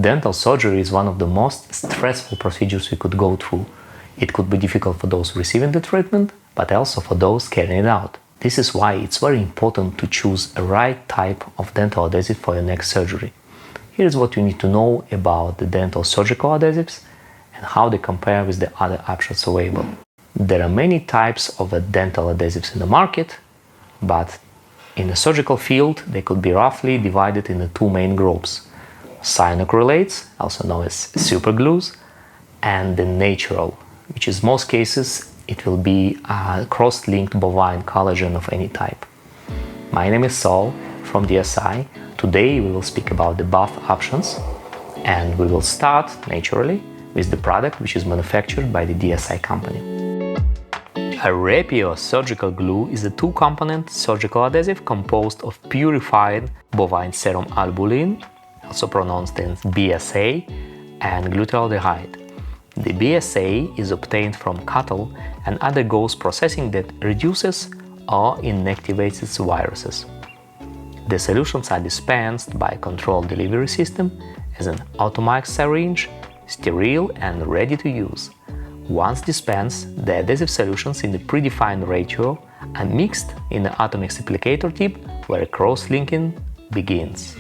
Dental surgery is one of the most stressful procedures we could go through. It could be difficult for those receiving the treatment, but also for those carrying it out. This is why it's very important to choose a right type of dental adhesive for your next surgery. Here's what you need to know about the dental surgical adhesives and how they compare with the other options available. There are many types of dental adhesives in the market, but in the surgical field they could be roughly divided into two main groups: cyanoacrylates, also known as superglues, and the natural, which in most cases it will be a cross-linked bovine collagen of any type. My name is Saul from DSI. Today we will speak about the both options, and we will start, naturally, with the product which is manufactured by the DSI company. A Rapio surgical glue is a two-component surgical adhesive composed of purified bovine serum albumin, also pronounced as BSA, and glutaraldehyde. The BSA is obtained from cattle and undergoes processing that reduces or inactivates its viruses. The solutions are dispensed by a controlled delivery system as an automatic syringe, sterile and ready to use. Once dispensed, the adhesive solutions in the predefined ratio are mixed in the Atomix applicator tip where cross-linking begins.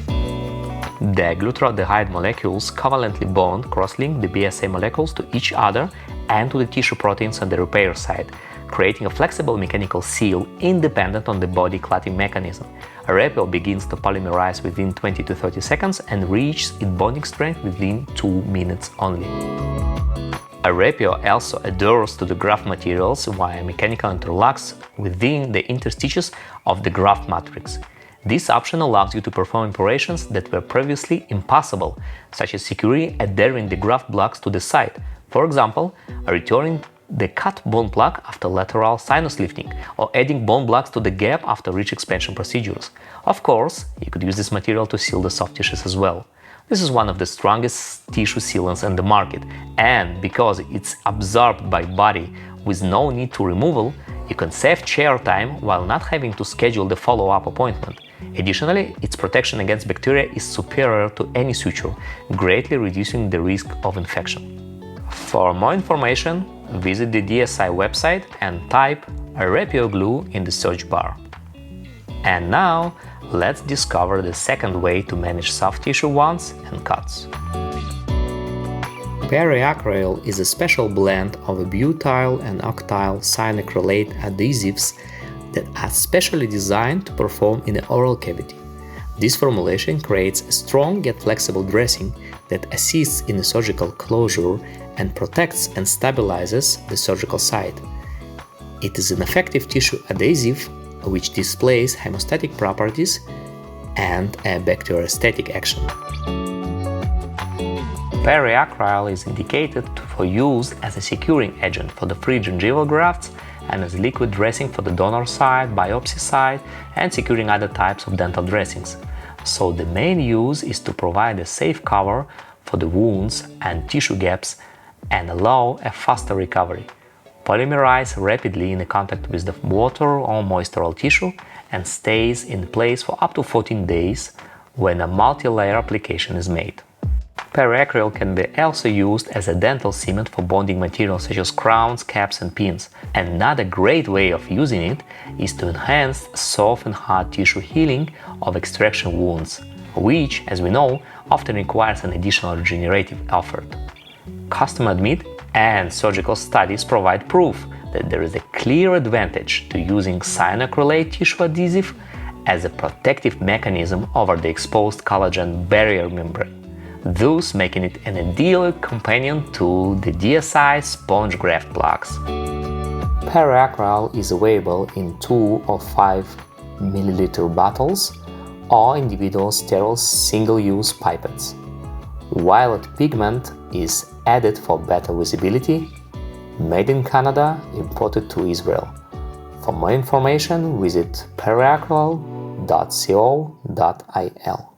The glutaraldehyde molecules covalently bond, cross-link the BSA molecules to each other and to the tissue proteins on the repair side, creating a flexible mechanical seal independent on the body clotting mechanism. A Rapio begins to polymerize within 20 to 30 seconds and reaches its bonding strength within 2 minutes only. A Rapio also adheres to the graft materials via mechanical interlocks within the interstitials of the graft matrix. This option allows you to perform operations that were previously impossible, such as securely adhering the graft blocks to the site, for example, returning the cut bone plug after lateral sinus lifting, or adding bone blocks to the gap after ridge expansion procedures. Of course, you could use this material to seal the soft tissues as well. This is one of the strongest tissue sealants in the market, and because it's absorbed by body with no need to removal, you can save chair time while not having to schedule the follow-up appointment. Additionally, its protection against bacteria is superior to any suture, greatly reducing the risk of infection. For more information, visit the DSI website and type Rapio glue in the search bar. And now, let's discover the second way to manage soft tissue wounds and cuts. Periacryl is a special blend of butyl and octyl cyanoacrylate adhesives that are specially designed to perform in the oral cavity. This formulation creates a strong yet flexible dressing that assists in the surgical closure and protects and stabilizes the surgical site. It is an effective tissue adhesive which displays hemostatic properties and a bacteriostatic action. Periacryl is indicated for use as a securing agent for the free gingival grafts and as liquid dressing for the donor side, biopsy side, and securing other types of dental dressings. So the main use is to provide a safe cover for the wounds and tissue gaps and allow a faster recovery. Polymerize rapidly in contact with the water or moistural tissue and stays in place for up to 14 days when a multi-layer application is made. Periacryl can be also used as a dental cement for bonding materials such as crowns, caps and pins. Another great way of using it is to enhance soft and hard tissue healing of extraction wounds, which, as we know, often requires an additional regenerative effort. Custom admit and surgical studies provide proof that there is a clear advantage to using cyanoacrylate tissue adhesive as a protective mechanism over the exposed collagen barrier membrane, thus making it an ideal companion to the DSI sponge graft blocks. Periacryl is available in 2 or 5 ml bottles or individual sterile single-use pipettes. Violet pigment is added for better visibility. Made in Canada, imported to Israel. For more information, visit periacryl.co.il.